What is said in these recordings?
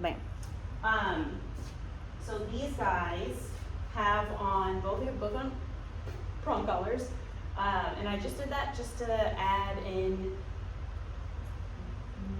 bam. So these guys have on both on prong collars, and I just did that just to add in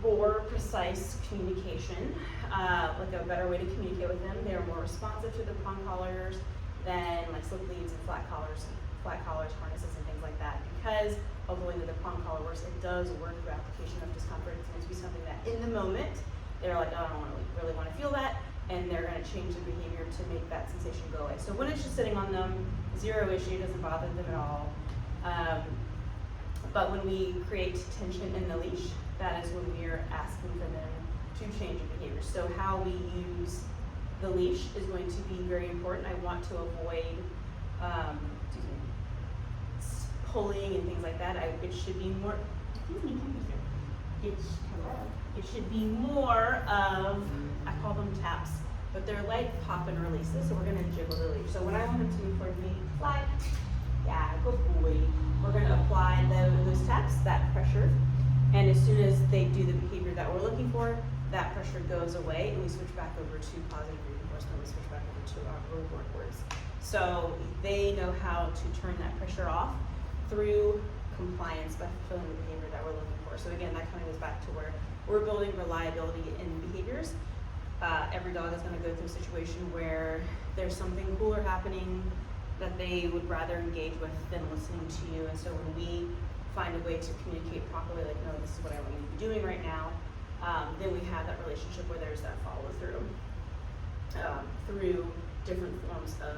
more precise communication, like a better way to communicate with them. They're more responsive to the prong collars than like slip leads and flat collars, harnesses, and things like that. Because of the way that the prong collar works, it does work through application of discomfort. It's going to be something that in the moment they're like, oh, I don't really want to feel that, and they're going to change the behavior to make that sensation go away. So when it's just sitting on them, zero issue, doesn't bother them at all. But when we create tension in the leash, that is when we are asking for them to change the behavior. So how we use the leash is going to be very important. I want to avoid pulling and things like that. It should be more. It should be more of, I call them taps, but they're like pop and releases. So we're going to jiggle the leash. So when I want them to move toward me, fly, yeah, good boy. We're going to apply those taps, that pressure. And as soon as they do the behavior that we're looking for, that pressure goes away, and we switch back over to positive reinforcement. We switch back over to our reward words. So they know how to turn that pressure off through compliance by fulfilling the behavior that we're looking for. So again, that kind of goes back to where we're building reliability in behaviors. Every dog is going to go through a situation where there's something cooler happening that they would rather engage with than listening to you. And so when we find a way to communicate properly, like, no, this is what I want you to be doing right now, then we have that relationship where there's that follow through through different forms of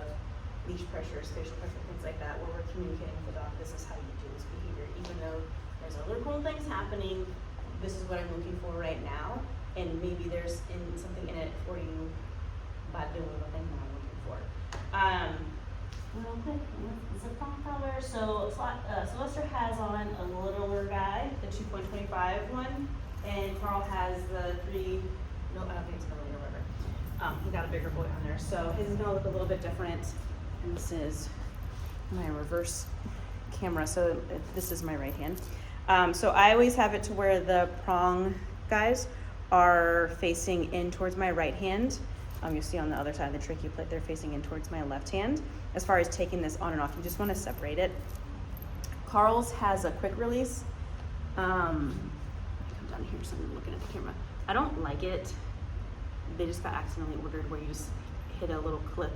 leash pressure, spatial pressure, things like that, where we're communicating with the dog, this is how you do this behavior. Even though there's other cool things happening, this is what I'm looking for right now, and maybe there's something in it for you by doing the thing that I'm looking for. Real quick, the prong collar. So Sylvester has on a littler guy, the 2.25 one, and Carl has the 3. No, I don't think it's a millimeter rubber. He got a bigger boy on there, so his is gonna look a little bit different. And this is my reverse camera, so this is my right hand. So I always have it to where the prong guys are facing in towards my right hand. You'll see on the other side of the trachea plate, they're facing in towards my left hand. As far as taking this on and off, you just want to separate it. Carl's has a quick release. Come down here so I'm looking at the camera. I don't like it. They just got accidentally ordered where you just hit a little clip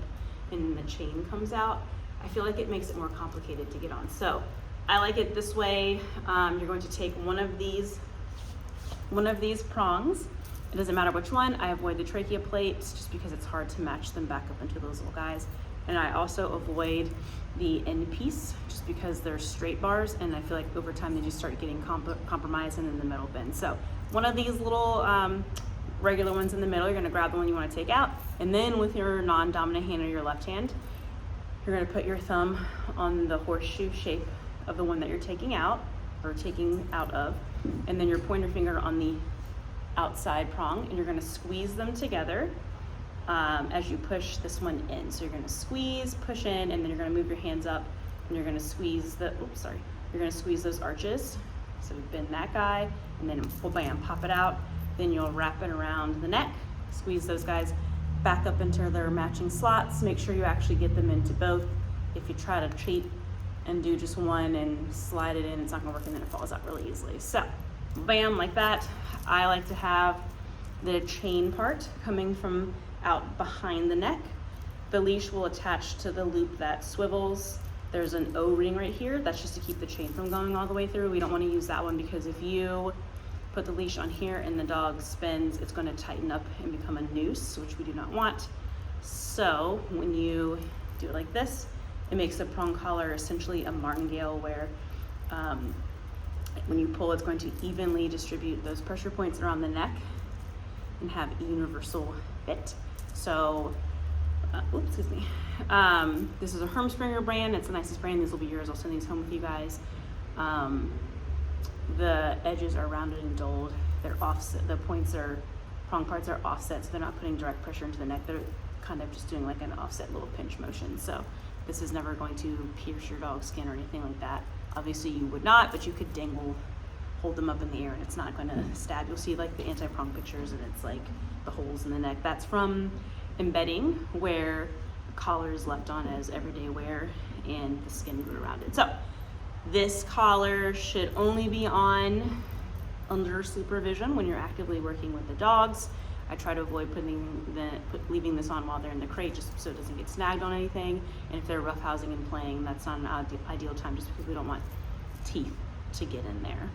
and the chain comes out. I feel like it makes it more complicated to get on. So I like it this way. You're going to take one of these prongs. It doesn't matter which one. I avoid the trachea plates just because it's hard to match them back up into those little guys. And I also avoid the end piece just because they're straight bars, and I feel like over time they just start getting compromised and then the middle bend. So one of these little regular ones in the middle, you're gonna grab the one you wanna take out, and then with your non-dominant hand or your left hand, you're gonna put your thumb on the horseshoe shape of the one that you're taking out or taking out of, and then your pointer finger on the outside prong, and you're gonna squeeze them together as you push this one in. So you're gonna squeeze, push in, and then you're gonna move your hands up, and you're gonna squeeze you're gonna squeeze those arches. So you bend that guy, and then bam, pop it out. Then you'll wrap it around the neck, squeeze those guys back up into their matching slots. Make sure you actually get them into both. If you try to cheat and do just one and slide it in, it's not gonna work, and then it falls out really easily. So bam, like that. I like to have the chain part coming from out behind the neck. The leash will attach to the loop that swivels. There's an O-ring right here. That's just to keep the chain from going all the way through. We don't want to use that one because if you put the leash on here and the dog spins, it's going to tighten up and become a noose, which we do not want. So when you do it like this, it makes the prong collar essentially a martingale where when you pull, it's going to evenly distribute those pressure points around the neck and have a universal fit. So, excuse me. This is a Hermspringer brand. It's the nicest brand. These will be yours. I'll send these home with you guys. The edges are rounded and doled. They're offset. The prong parts are offset, so they're not putting direct pressure into the neck. They're kind of just doing like an offset little pinch motion. So this is never going to pierce your dog's skin or anything like that. Obviously you would not, but you could dangle hold them up in the air and it's not going to stab. You'll see like the anti-prong pictures and it's like the holes in the neck. That's from embedding, where the collar is left on as everyday wear and the skin glued around it. So this collar should only be on under supervision when you're actively working with the dogs. I try to avoid leaving this on while they're in the crate, just so it doesn't get snagged on anything. And if they're roughhousing and playing, that's not an ideal time, just because we don't want teeth to get in there.